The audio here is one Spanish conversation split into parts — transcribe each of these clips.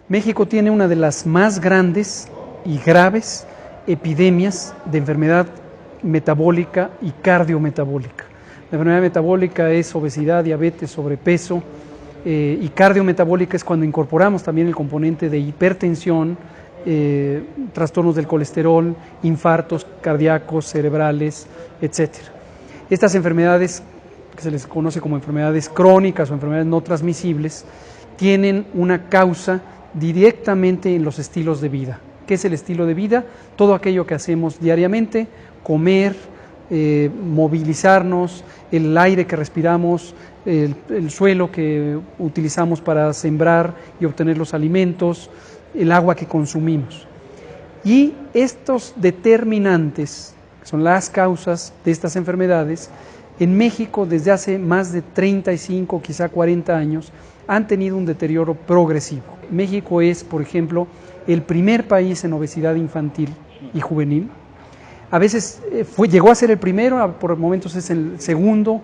México tiene una de las más grandes y graves epidemias de enfermedad metabólica y cardiometabólica. La enfermedad metabólica es obesidad, diabetes, sobrepeso, y cardiometabólica es cuando incorporamos también el componente de hipertensión, trastornos del colesterol, infartos cardíacos, cerebrales, etc. Estas enfermedades, que se les conoce como enfermedades crónicas o enfermedades no transmisibles, tienen una causa directamente en los estilos de vida. ¿Qué es el estilo de vida? Todo aquello que hacemos diariamente: comer, movilizarnos, el aire que respiramos, el suelo que utilizamos para sembrar y obtener los alimentos, el agua que consumimos. Y estos determinantes, que son las causas de estas enfermedades, en México desde hace más de 35, quizá 40 años, han tenido un deterioro progresivo. México es, por ejemplo, el primer país en obesidad infantil y juvenil. A veces llegó a ser el primero, por momentos es el segundo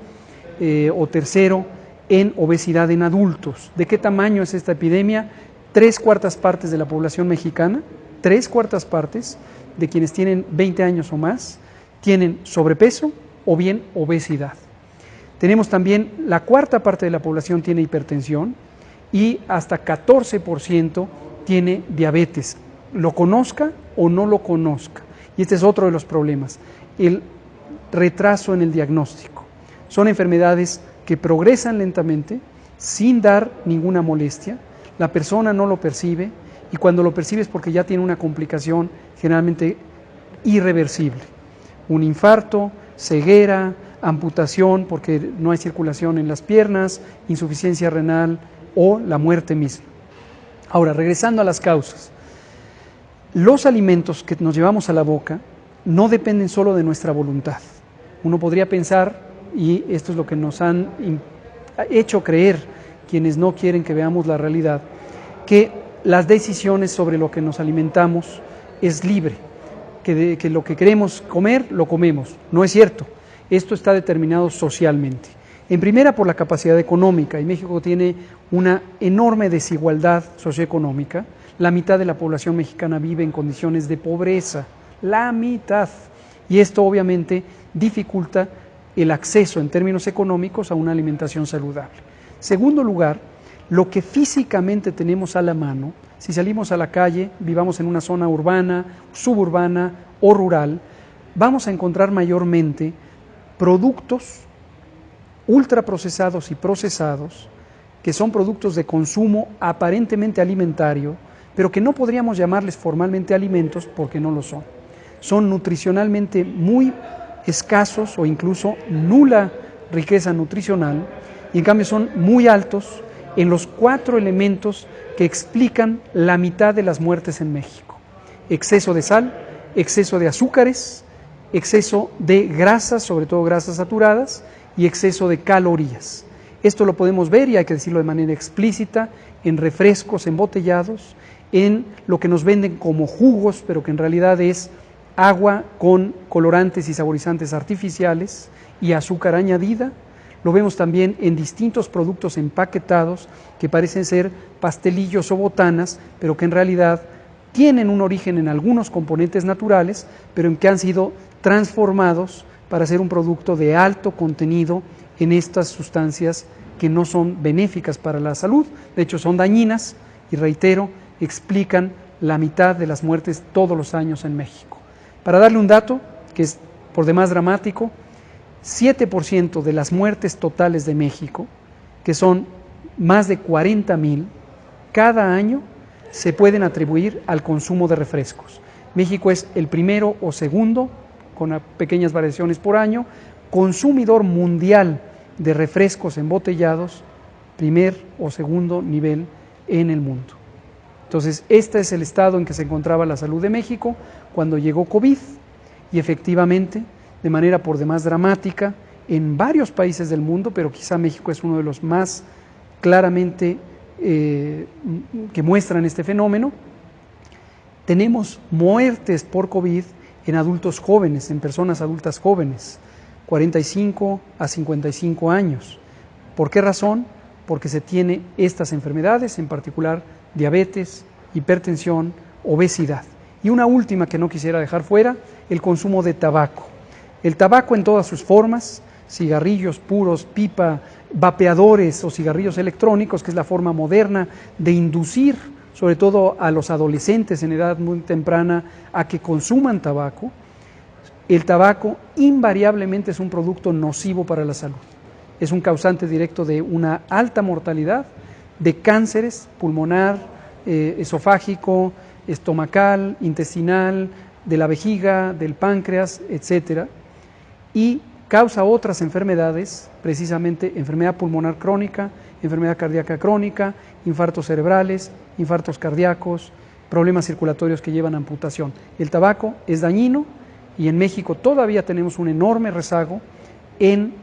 o tercero en obesidad en adultos. ¿De qué tamaño es esta epidemia? 3/4 partes de la población mexicana, 3/4 partes de quienes tienen 20 años o más, tienen sobrepeso o bien obesidad. Tenemos también la 1/4 parte de la población tiene hipertensión y hasta 14% tiene diabetes, lo conozca o no lo conozca. Y este es otro de los problemas, el retraso en el diagnóstico. Son enfermedades que progresan lentamente, sin dar ninguna molestia, la persona no lo percibe, y cuando lo percibe es porque ya tiene una complicación generalmente irreversible. Un infarto, ceguera, amputación porque no hay circulación en las piernas, insuficiencia renal o la muerte misma. Ahora, regresando a las causas. Los alimentos que nos llevamos a la boca no dependen solo de nuestra voluntad. Uno podría pensar, y esto es lo que nos han hecho creer quienes no quieren que veamos la realidad, que las decisiones sobre lo que nos alimentamos es libre, que lo que queremos comer, lo comemos. No es cierto. Esto está determinado socialmente. En primera, por la capacidad económica, y México tiene una enorme desigualdad socioeconómica. La mitad de la población mexicana vive en condiciones de pobreza, la mitad. Y esto obviamente dificulta el acceso en términos económicos a una alimentación saludable. Segundo lugar, lo que físicamente tenemos a la mano, si salimos a la calle, vivamos en una zona urbana, suburbana o rural, vamos a encontrar mayormente productos ultraprocesados y procesados, que son productos de consumo aparentemente alimentario, pero que no podríamos llamarles formalmente alimentos porque no lo son. Son nutricionalmente muy escasos o incluso nula riqueza nutricional, y en cambio son muy altos en los 4 elementos que explican la mitad de las muertes en México: exceso de sal, exceso de azúcares, exceso de grasas, sobre todo grasas saturadas, y exceso de calorías. Esto lo podemos ver, y hay que decirlo de manera explícita, en refrescos embotellados, en lo que nos venden como jugos, pero que en realidad es agua con colorantes y saborizantes artificiales y azúcar añadida. Lo vemos también en distintos productos empaquetados que parecen ser pastelillos o botanas, pero que en realidad tienen un origen en algunos componentes naturales, pero en que han sido transformados para ser un producto de alto contenido en estas sustancias que no son benéficas para la salud, de hecho son dañinas, y reitero, explican la mitad de las muertes todos los años en México. Para darle un dato que es por demás dramático, 7% de las muertes totales de México, que son más de 40,000 cada año, se pueden atribuir al consumo de refrescos. México es el primero o segundo, con pequeñas variaciones por año, consumidor mundial de refrescos embotellados, primer o segundo nivel en el mundo. Entonces, este es el estado en que se encontraba la salud de México cuando llegó COVID, y efectivamente, de manera por demás dramática, en varios países del mundo, pero quizá México es uno de los más claramente que muestran este fenómeno. Tenemos muertes por COVID en adultos jóvenes, en personas adultas jóvenes, 45 a 55 años. ¿Por qué razón? porque se tiene estas enfermedades, en particular diabetes, hipertensión, obesidad. Y una última que no quisiera dejar fuera, el consumo de tabaco. El tabaco en todas sus formas, cigarrillos puros, pipa, vapeadores o cigarrillos electrónicos, que es la forma moderna de inducir, sobre todo a los adolescentes en edad muy temprana, a que consuman tabaco. El tabaco invariablemente es un producto nocivo para la salud. Es un causante directo de una alta mortalidad, de cánceres pulmonar, esofágico, estomacal, intestinal, de la vejiga, del páncreas, etcétera, y causa otras enfermedades, precisamente enfermedad pulmonar crónica, enfermedad cardíaca crónica, infartos cerebrales, infartos cardíacos, problemas circulatorios que llevan a amputación. El tabaco es dañino y en México todavía tenemos un enorme rezago en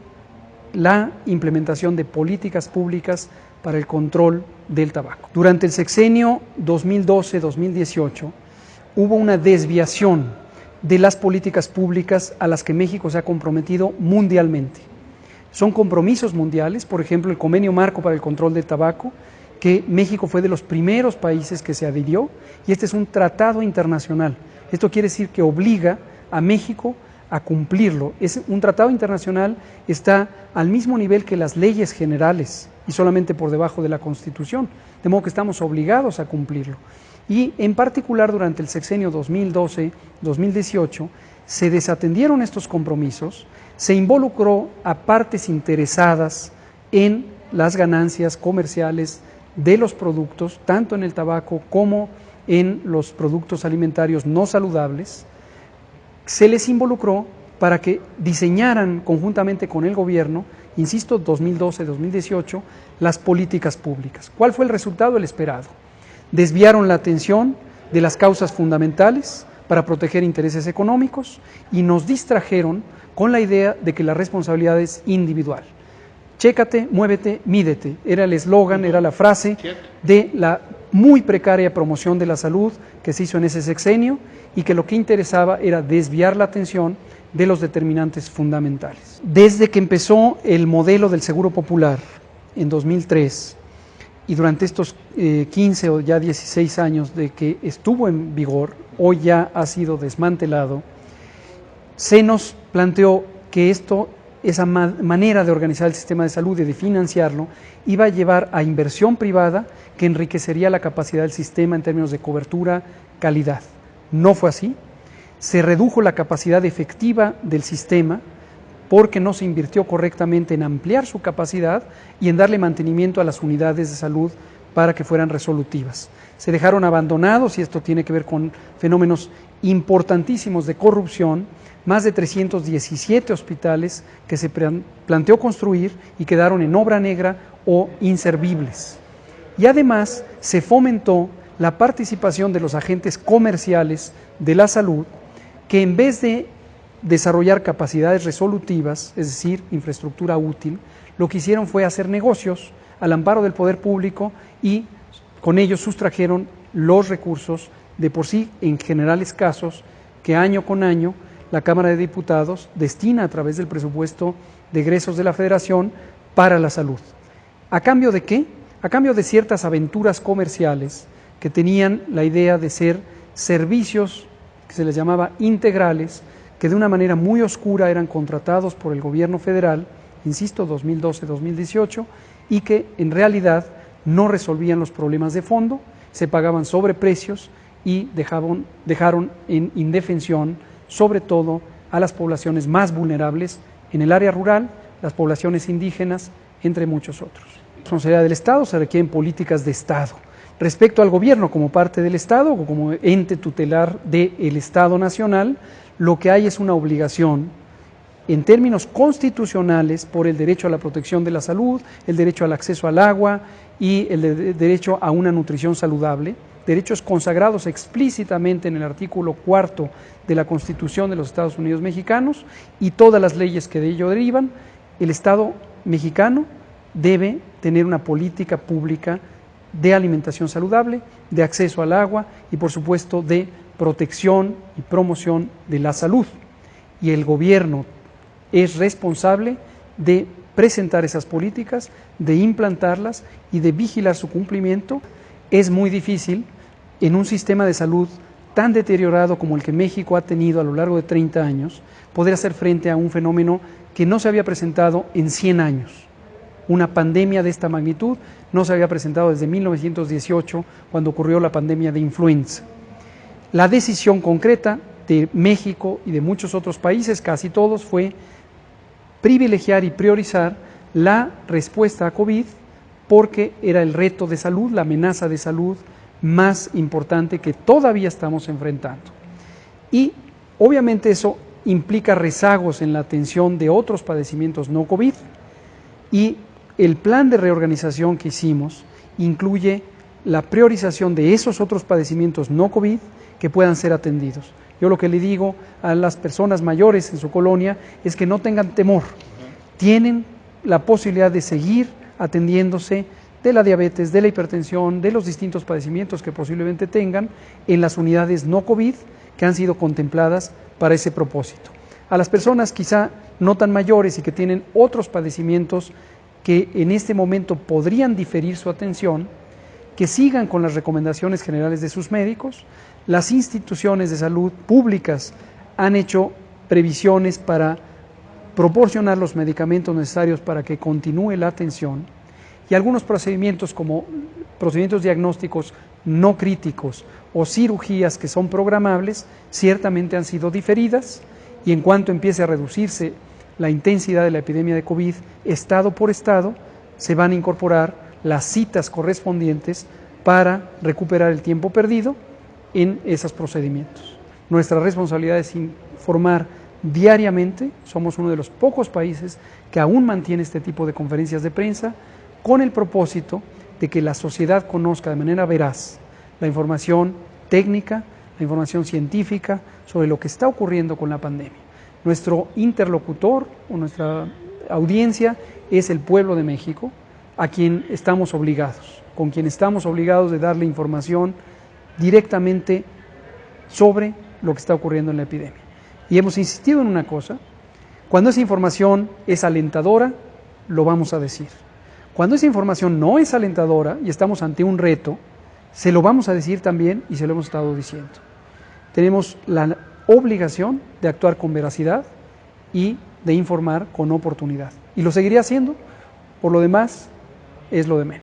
la implementación de políticas públicas para el control del tabaco. Durante el sexenio 2012-2018 hubo una desviación de las políticas públicas a las que México se ha comprometido mundialmente. Son compromisos mundiales, por ejemplo, el Convenio Marco para el Control del Tabaco, que México fue de los primeros países que se adhirió, y este es un tratado internacional. Esto quiere decir que obliga a México a cumplirlo. Es un tratado internacional, está al mismo nivel que las leyes generales y solamente por debajo de la Constitución, de modo que estamos obligados a cumplirlo. Y en particular durante el sexenio 2012-2018 se desatendieron estos compromisos, se involucró a partes interesadas en las ganancias comerciales de los productos, tanto en el tabaco como en los productos alimentarios no saludables. Se les involucró para que diseñaran conjuntamente con el gobierno, insisto, 2012-2018, las políticas públicas. ¿Cuál fue el resultado? El esperado. Desviaron la atención de las causas fundamentales para proteger intereses económicos y nos distrajeron con la idea de que la responsabilidad es individual. Chécate, muévete, mídete. Era el eslogan, era la frase de la muy precaria promoción de la salud que se hizo en ese sexenio y que lo que interesaba era desviar la atención de los determinantes fundamentales. Desde que empezó el modelo del Seguro Popular en 2003 y durante estos 15 o ya 16 años de que estuvo en vigor, hoy ya ha sido desmantelado, se nos planteó que esa manera de organizar el sistema de salud y de financiarlo iba a llevar a inversión privada que enriquecería la capacidad del sistema en términos de cobertura, calidad. No fue así. Se redujo la capacidad efectiva del sistema porque no se invirtió correctamente en ampliar su capacidad y en darle mantenimiento a las unidades de salud para que fueran resolutivas. Se dejaron abandonados, y esto tiene que ver con fenómenos importantísimos de corrupción, más de 317 hospitales que se planteó construir y quedaron en obra negra o inservibles. Y además se fomentó la participación de los agentes comerciales de la salud, que en vez de desarrollar capacidades resolutivas, es decir, infraestructura útil, lo que hicieron fue hacer negocios al amparo del poder público y con ellos sustrajeron los recursos de por sí en general escasos que año con año la Cámara de Diputados destina a través del presupuesto de egresos de la Federación para la salud. ¿A cambio de qué? A cambio de ciertas aventuras comerciales que tenían la idea de ser servicios que se les llamaba integrales, que de una manera muy oscura eran contratados por el gobierno federal, insisto, 2012-2018, y que en realidad no resolvían los problemas de fondo, se pagaban sobreprecios y dejaron en indefensión, sobre todo a las poblaciones más vulnerables en el área rural, las poblaciones indígenas, entre muchos otros. La responsabilidad del Estado, se requieren políticas de Estado. Respecto al gobierno como parte del Estado o como ente tutelar del Estado nacional, lo que hay es una obligación en términos constitucionales por el derecho a la protección de la salud, el derecho al acceso al agua y el derecho a una nutrición saludable, derechos consagrados explícitamente en el artículo 4 de la Constitución de los Estados Unidos mexicanos y todas las leyes que de ello derivan. El Estado mexicano debe tener una política pública de alimentación saludable, de acceso al agua y por supuesto de protección y promoción de la salud. Y el gobierno es responsable de presentar esas políticas, de implantarlas y de vigilar su cumplimiento. Es muy difícil en un sistema de salud tan deteriorado como el que México ha tenido a lo largo de 30 años, poder hacer frente a un fenómeno que no se había presentado en 100 años. Una pandemia de esta magnitud no se había presentado desde 1918, cuando ocurrió la pandemia de influenza. La decisión concreta de México y de muchos otros países, casi todos, fue privilegiar y priorizar la respuesta a COVID porque era el reto de salud, la amenaza de salud más importante que todavía estamos enfrentando. Y obviamente eso implica rezagos en la atención de otros padecimientos no COVID, y el plan de reorganización que hicimos incluye la priorización de esos otros padecimientos no COVID que puedan ser atendidos. Yo lo que le digo a las personas mayores en su colonia es que no tengan temor, tienen la posibilidad de seguir atendiéndose de la diabetes, de la hipertensión, de los distintos padecimientos que posiblemente tengan en las unidades no COVID que han sido contempladas para ese propósito. A las personas quizá no tan mayores y que tienen otros padecimientos que en este momento podrían diferir su atención, que sigan con las recomendaciones generales de sus médicos. Las instituciones de salud públicas han hecho previsiones para proporcionar los medicamentos necesarios para que continúe la atención, y algunos procedimientos como procedimientos diagnósticos no críticos o cirugías que son programables ciertamente han sido diferidas, y en cuanto empiece a reducirse la intensidad de la epidemia de COVID, estado por estado, se van a incorporar las citas correspondientes para recuperar el tiempo perdido en esos procedimientos. Nuestra responsabilidad es informar diariamente. Somos uno de los pocos países que aún mantiene este tipo de conferencias de prensa con el propósito de que la sociedad conozca de manera veraz la información técnica, la información científica sobre lo que está ocurriendo con la pandemia. Nuestro interlocutor o nuestra audiencia es el pueblo de México, a quien estamos obligados, con quien estamos obligados de darle información directamente sobre lo que está ocurriendo en la epidemia. Y hemos insistido en una cosa: cuando esa información es alentadora, lo vamos a decir. Cuando esa información no es alentadora y estamos ante un reto, se lo vamos a decir también, y se lo hemos estado diciendo. Tenemos la obligación de actuar con veracidad y de informar con oportunidad. Y lo seguiré haciendo. Por lo demás, es lo de menos.